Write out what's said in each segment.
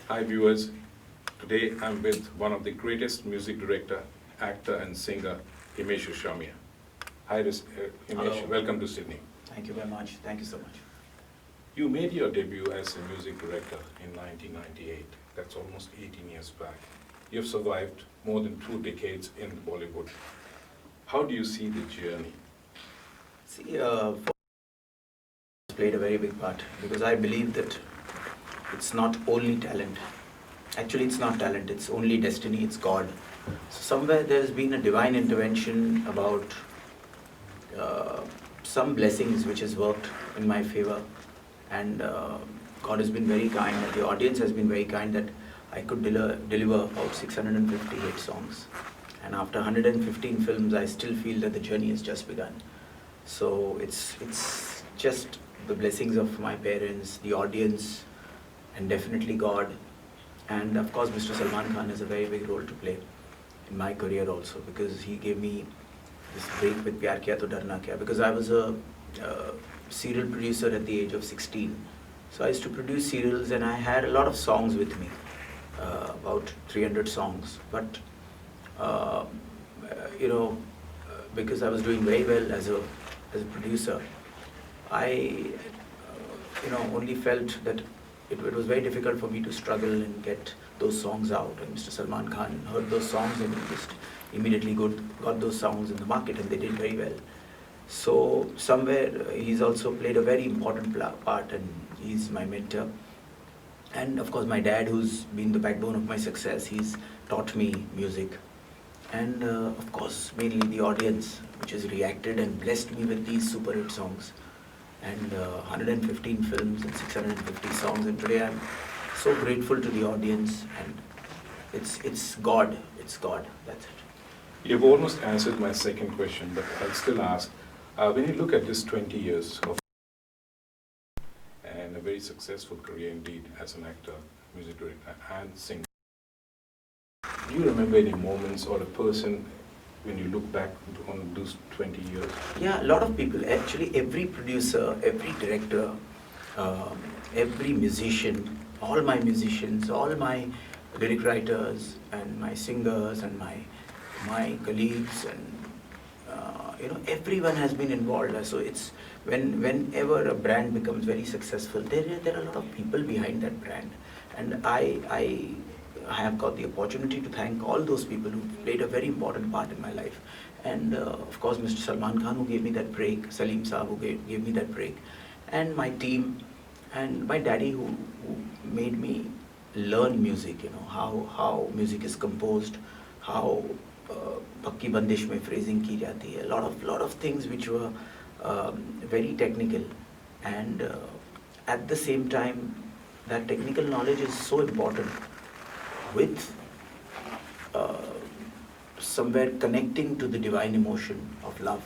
Hi viewers, today I'm with one of the greatest music director, actor and singer, Himesh Reshammiya. Hi Himesh, Hello. welcome to Sydney. Thank you very much. Thank you so much. You made your debut as a music director in 1998. That's almost 18 years back. You've survived more than 2 decades in Bollywood. How do you see the journey? See, played a very big part because I believe that it's not only talent. Actually, it's not talent. It's only destiny. It's God. So somewhere there's been a divine intervention about uh, some blessings which has worked in my favor, and God has been very kind. And the audience has been very kind that I could deliver about 658 songs. And after 115 films, I still feel that the journey has just begun. So it's just the blessings of my parents, the audience, and definitely God. And of course, Mr. Salman Khan has a very big role to play in my career also, because he gave me this break with Pyar Kiya To Darna Kya, because I was a serial producer at the age of 16. So I used to produce serials and I had a lot of songs with me, about 300 songs. But uh, you know, because I was doing very well as a producer, I only felt that it was very difficult for me to struggle and get those songs out. And Mr. Salman Khan heard those songs and he just immediately got those songs in the market, and they did very well. So somewhere he's also played a very important part, and he's my mentor. And of course my dad, who's been the backbone of my success, he's taught me music. And of course mainly the audience, which has reacted and blessed me with these super hit songs. And 115 films and 650 songs, and today I'm so grateful to the audience. And it's God, that's it. You've almost answered my second question, but I'll still ask. When you look at this 20 years of and a very successful career indeed as an actor, music director, and singer, do you remember any moments or a person when you look back on those 20 years? Yeah, a lot of people. Actually, every producer, every director, every musician, all my musicians, all my lyric writers, and my singers, and my colleagues, and everyone has been involved. So it's whenever a brand becomes very successful, there are a lot of people behind that brand, and I have got the opportunity to thank all those people who played a very important part in my life. And of course, Mr. Salman Khan, who gave me that break, Salim Saab, who gave me that break, and my team, and my daddy, who made me learn music, how music is composed, how pakki bandish mein phrasing ki jati hai, lot of things which were very technical. And at the same time, that technical knowledge is so important, with uh, somewhere connecting to the divine emotion of love,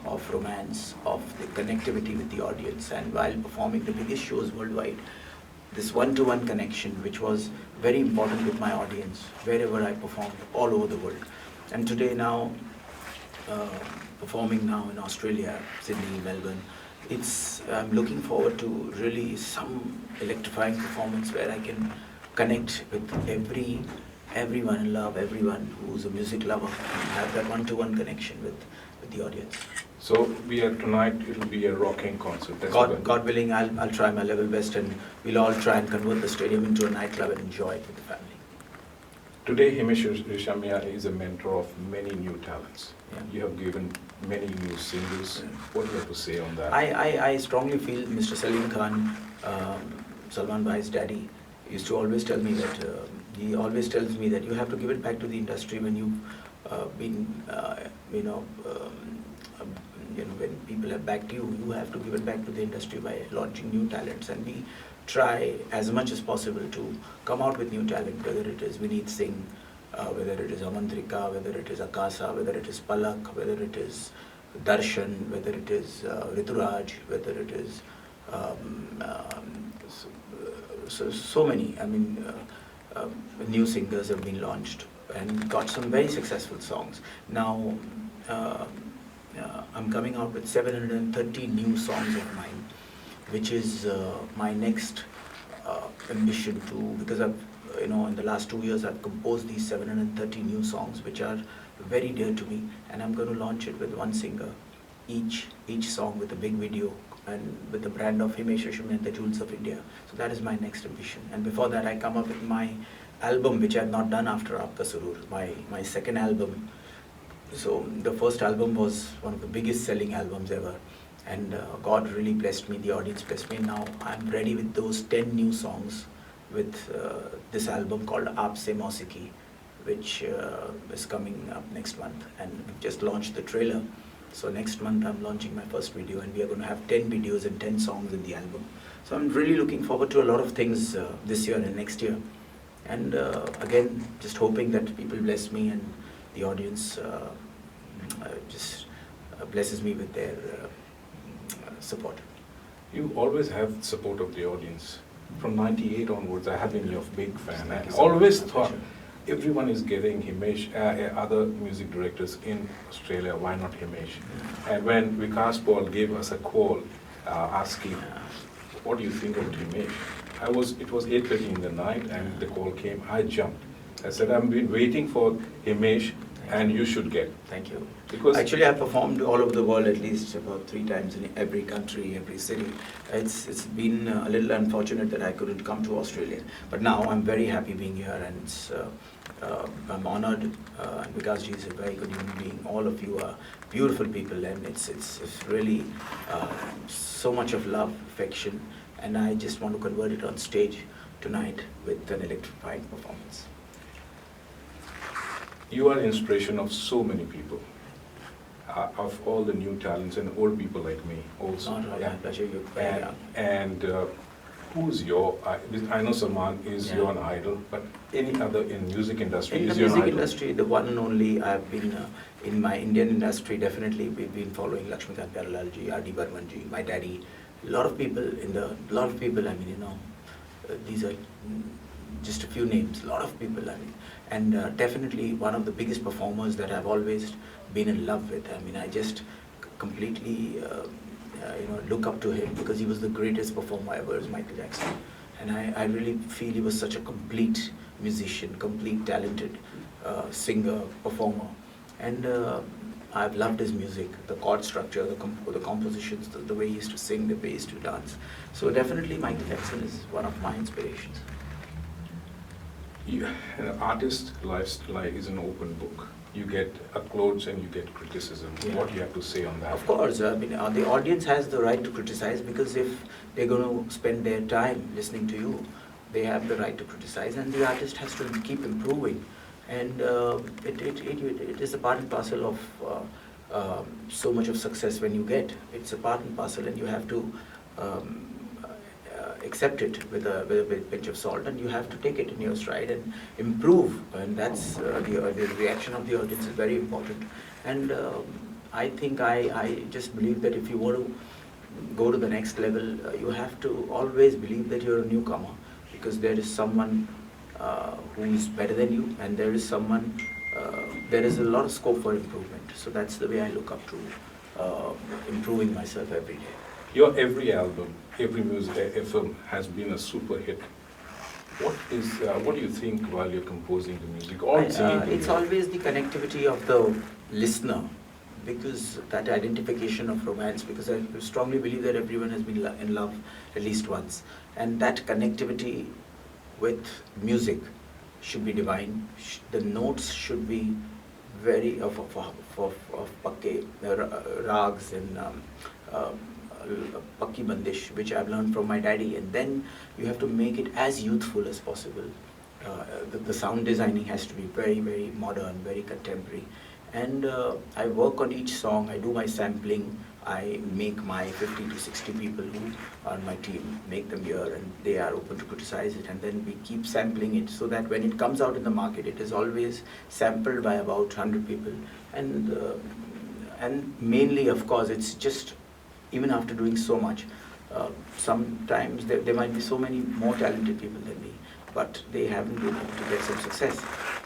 of romance, of the connectivity with the audience. And while performing the biggest shows worldwide, this one-to-one connection, which was very important with my audience, wherever I performed, all over the world. And today now, uh, performing now in Australia, Sydney, Melbourne, I'm looking forward to really some electrifying performance where I can connect with everyone and love everyone who's a music lover, and have that one-to-one connection with the audience. So tonight, it'll be a rocking concert. God willing, I'll try my level best, and we'll all try and convert the stadium into a nightclub and enjoy it with the family. Today, Himesh Reshammiya is a mentor of many new talents. Yeah. You have given many new singles. Yeah. What do you have to say on that? I strongly feel Mr. Salim Khan, Salman Bhai's daddy, used to always tell me that, he always tells me that you have to give it back to the industry when you've been, when people have backed you, you have to give it back to the industry by launching new talents. And we try as much as possible to come out with new talent, whether it is Vineet Singh, whether it is Amantrika, whether it is Akasa, whether it is Palak, whether it is Darshan, whether it is Rituraj, whether it is so many. I mean, new singers have been launched and got some very successful songs. Now, I'm coming out with 730 new songs of mine, which is my next ambition to, because I've, in the last 2 years I've composed these 730 new songs which are very dear to me, and I'm going to launch it with one singer, each song with a big video and with the brand of Himesh Reshammiya and the Jewels of India. So that is my next ambition. And before that I come up with my album, which I have not done after Aapka Surur, my second album. So the first album was one of the biggest selling albums ever, and God really blessed me, the audience blessed me. Now I'm ready with those 10 new songs with this album called Aap Se Mausiki, which is coming up next month, and we've just launched the trailer. So next month I'm launching my first video, and we are going to have 10 videos and 10 songs in the album. So I'm really looking forward to a lot of things this year and next year. And again, just hoping that people bless me and the audience just blesses me with their support. You always have support of the audience. From 98 onwards, I have been your big fan. Thank I you so always much. thought everyone is getting Himesh, other music directors in Australia, why not Himesh? And when Vikas Paul gave us a call asking, what do you think of Himesh? It was 8:30 in the night and the call came, I jumped. I said, I've been waiting for Himesh and you should get. Thank you. Because actually, I performed all over the world at least about 3 times in every country, every city. It's been a little unfortunate that I couldn't come to Australia, but now I'm very happy being here, and I'm honored. And Vikas ji is a very good human being. All of you are beautiful people, and it's really so much of love, affection, and I just want to convert it on stage tonight with an electrifying performance. you are inspiration of so many people, of all the new talents and old people like me also. Not my pleasure, you're very young. And who's your, I know Salman is your idol, but any other in music industry in is the your music idol? industry, the one and only I've been in my Indian industry, definitely we've been following Lakshmikant Pyarelal ji, R.D. Burman ji, my daddy, a lot of people, I mean, these are just a few names, a lot of people, I mean, and definitely one of the biggest performers that I've always been in love with. I mean, I just completely, look up to him because he was the greatest performer ever, is Michael Jackson. And I really feel he was such a complete musician, complete talented singer, performer. And I've loved his music, the chord structure, the compositions, the way he used to sing, the way he used to dance. So definitely Michael Jackson is one of my inspirations. An artist's lifestyle is an open book. You get applause and you get criticism. Yeah. What do you have to say on that? Of course, I mean, the audience has the right to criticize, because if they're going to spend their time listening to you, they have the right to criticize, and the artist has to keep improving. And it is a part and parcel of so much of success when you get. It's a part and parcel, and you have to accept it with a pinch of salt, and you have to take it in your stride and improve. And that's the reaction of the audience is very important. And I think I just believe that if you want to go to the next level, you have to always believe that you're a newcomer, because there is someone who is better than you, and there is someone, there is a lot of scope for improvement. So that's the way I look up to improving myself every day. Your every album, every music film has been a super hit. What do you think while you're composing the music or singing? It's always the connectivity of the listener, because that identification of romance, because I strongly believe that everyone has been in love at least once, and that connectivity with music should be divine. The notes should be very of pakke rags and pakki bandish, which I've learned from my daddy, and then you have to make it as youthful as possible. The sound designing has to be very, very modern, very contemporary. And I work on each song, I do my sampling, I make my 50 to 60 people who are on my team, make them hear, and they are open to criticize it, and then we keep sampling it so that when it comes out in the market, it is always sampled by about 100 people. And mainly, of course, it's just, even after doing so much, sometimes there might be so many more talented people than me, but they haven't been able to get some success.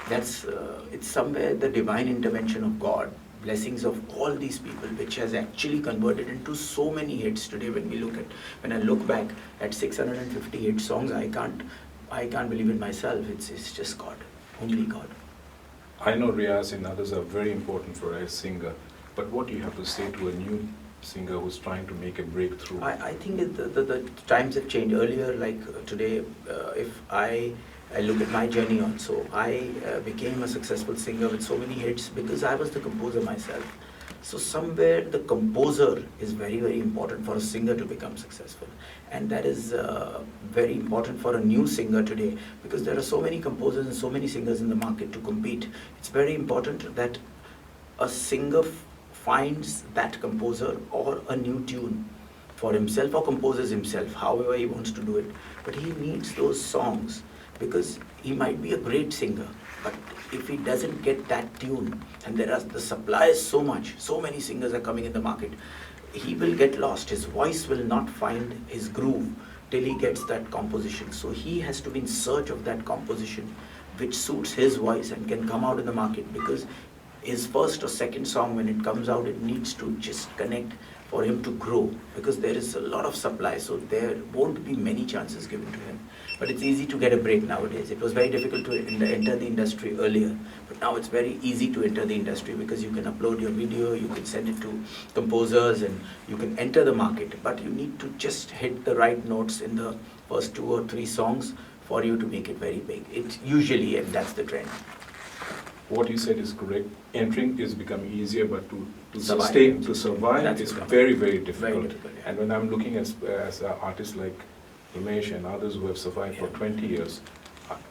That's it's somewhere the divine intervention of God blessings of all these people, which has actually converted into so many hits today. When I look back at 658 songs, I can't believe it myself. It's just God, only God. I know Riaz and others are very important for a singer, but what do you have to say to a new singer who's trying to make a breakthrough? I think the times have changed. Earlier, like today, if I look at my journey also, I became a successful singer with so many hits because I was the composer myself. So somewhere the composer is very, very important for a singer to become successful. And that is very important for a new singer today, because there are so many composers and so many singers in the market to compete. It's very important that a singer finds that composer or a new tune for himself, or composes himself, however he wants to do it. But he needs those songs, because he might be a great singer, but if he doesn't get that tune, and the supply is so much, so many singers are coming in the market, he will get lost. His voice will not find his groove till he gets that composition. So he has to be in search of that composition which suits his voice and can come out in the market, because his first or second song, when it comes out, it needs to just connect for him to grow, because there is a lot of supply, so there won't be many chances given to him. But it's easy to get a break nowadays. It was very difficult to enter the industry earlier, but now it's very easy to enter the industry, because you can upload your video, you can send it to composers, and you can enter the market. But you need to just hit the right notes in the first 2 or 3 songs for you to make it very big. It's usually, and that's the trend. What you said is correct. Entering is becoming easier, but to survive That's is becoming very, very difficult. very difficult, yeah. And when I'm looking as artists like Himesh and others who have survived for 20 years,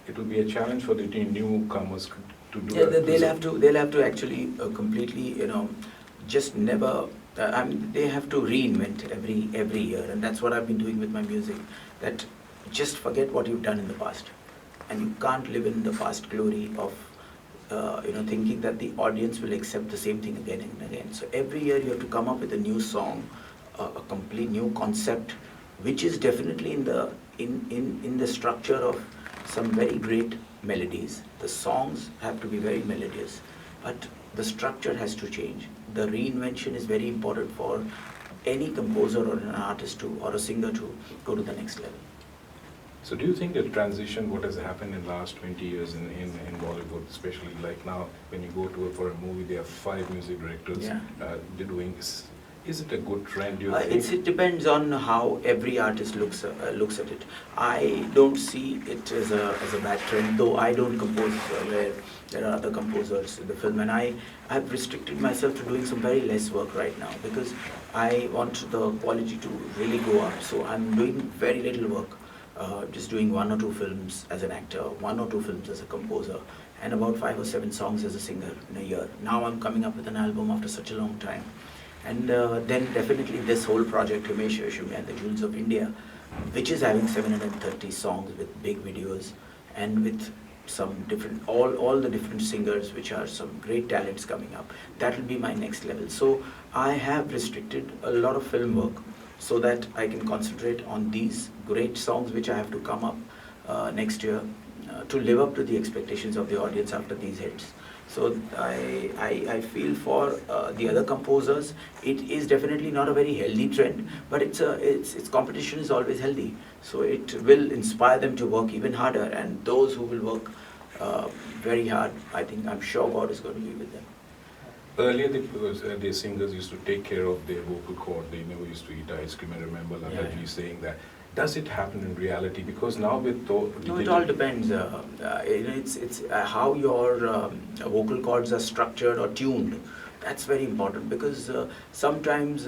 it will be a challenge for the newcomers to do that. They'll have to actually completely, just never. They have to reinvent every year, and that's what I've been doing with my music. That just forget what you've done in the past, and you can't live in the past glory of thinking that the audience will accept the same thing again and again. So every year you have to come up with a new song, a complete new concept, which is definitely in the structure of some very great melodies. The songs have to be very melodious, but the structure has to change. The reinvention is very important for any composer or an artist or a singer to go to the next level. So do you think the transition, what has happened in the last 20 years in Bollywood, especially like now, when you go for a movie, there are 5 music directors they're doing this. Is it a good trend, do you think? It depends on how every artist looks at it. I don't see it as a bad trend, though I don't compose where there are other composers in the film, and I have restricted myself to doing some very less work right now, because I want the quality to really go up. So I'm doing very little work. Just doing 1 or 2 films as an actor, 1 or 2 films as a composer, and about 5 or 7 songs as a singer in a year. Now I'm coming up with an album after such a long time. And then definitely this whole project, Himesh Reshammiya and the Jewels of India, which is having 730 songs with big videos, and with some different, all the different singers, which are some great talents coming up. That will be my next level. So I have restricted a lot of film work, so that I can concentrate on these great songs which I have to come up next year to live up to the expectations of the audience after these hits. So I feel for the other composers, it is definitely not a very healthy trend, but its competition is always healthy. So it will inspire them to work even harder, and those who will work very hard, I'm sure God is going to be with them. Earlier, the singers used to take care of their vocal cord. They never used to eat ice cream. I remember Lataji saying that. Does it happen in reality? Because now with no, it all depends. It's how your vocal cords are structured or tuned. That's very important, because sometimes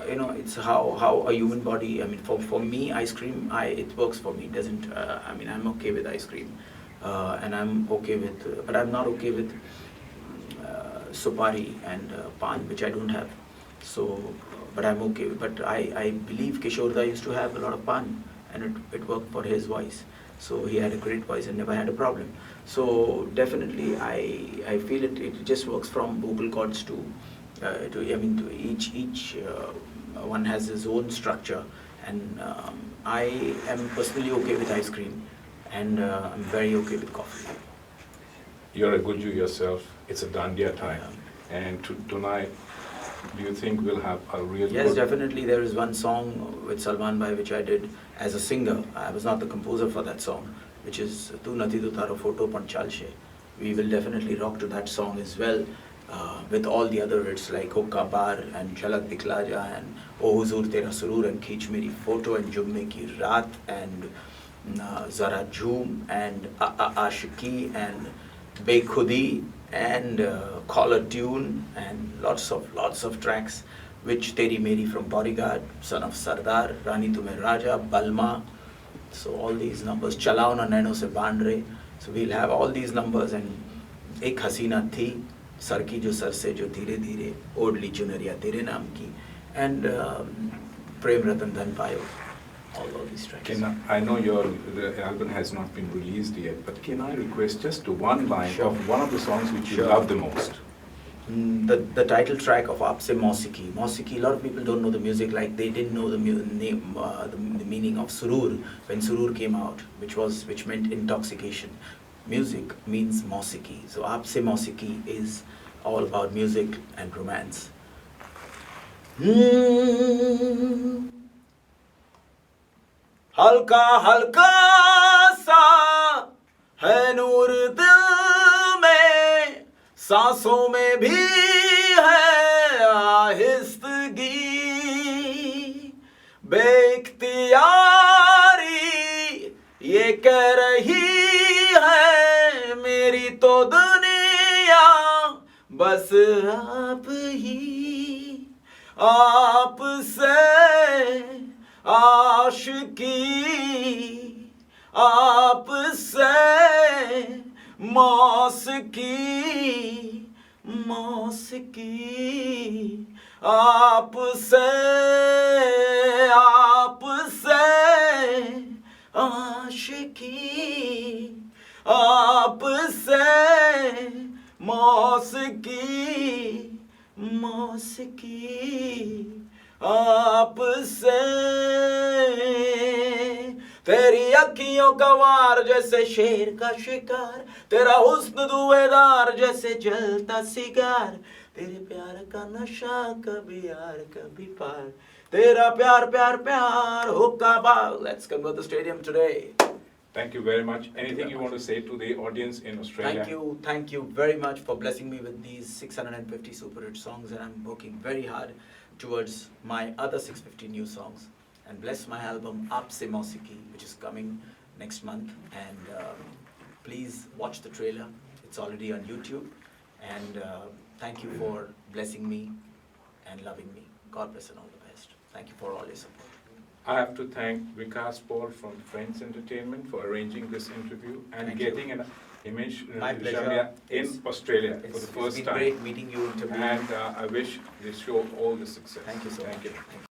it's how a human body. For me, ice cream, it works for me. It doesn't. I'm okay with ice cream, and I'm okay with. But I'm not okay with supari and pan, which I don't have. So, but I'm okay. But I believe Kishore used to have a lot of pan, and it worked for his voice. So he had a great voice and never had a problem. So definitely, I feel it just works from vocal cords to each one has his own structure, and I am personally okay with ice cream, and I'm very okay with coffee. You're a Guju yourself. It's a dandiya time. And tonight, do you think we'll have a real Yes, good... definitely. There is one song with Salman Bhai which I did as a singer. I was not the composer for that song, which is Tu Nati Tu Taro Photo Pan Chalshe. We will definitely rock to that song as well, with all the other hits like Hokka Bar and Jhalak Dikhla Ja and O Huzur Tera Surur and Kheech Meri Photo and Jumme Ki Raat and Zara Jhoom and Aashiki and Bekhudi and Caller Tune and lots of tracks, which Teri Meri from Bodyguard, Son of Sardar, Rani Tumhe Raja, Balma. So all these numbers, Chalao Na Naino Se Bandre. So we'll have all these numbers and Ek Hasina Thi, Sar Ki Jo Sar Se Jo Dheere Dheere, Odli Chunariya Tere Naam Ki, and Prem Ratan Dhan Payo. All these tracks. I know the album has not been released yet, but can I request just one line Sure. of one of the songs which you Sure. love the most? The title track of Aapse Mausiki. Mausiki, a lot of people don't know the music, like they didn't know the name, the meaning of Surur when Surur came out, which meant intoxication. Music means Mausiki. So Aapse Mausiki is all about music and romance. हल्का हल्का सा है नूर दिल में, सांसों में भी है आहिस्तगी, बेख्तियारी ये कह रही है मेरी तो दुनिया बस आप ही, आपसे आशिकी, आपसे मौसिकी, मौसिकी, आपसे, आपसे आशिकी, आपसे मौसिकी, मौसिकी, आपसे। तेरी अखियों का वार जैसे शेर का शिकार, तेरा हुस्न धुएंधार जैसे जलता सिगार, तेरे प्यार का नशा कभी यार कभी पार, तेरा प्यार प्यार प्यार हुक्का बार. Let's convert the stadium today. Thank you very much. Anything you want to say to the audience in Australia? Thank you very much for blessing me with these 650 super hit songs, and I'm working very hard towards my other 650 new songs. And bless my album Aapse Mausiki, which is coming next month. And please watch the trailer. It's already on YouTube. And thank you for blessing me and loving me. God bless and all the best. Thank you for all your support. I have to thank Vikas Paul from Friends Entertainment for arranging this interview and Thank getting an Himesh My pleasure. Reshammiya in It's- Australia for the It's first been time. great meeting you, interviewing. And I wish this show all the success. Thank you so much. Thank you. Thank you.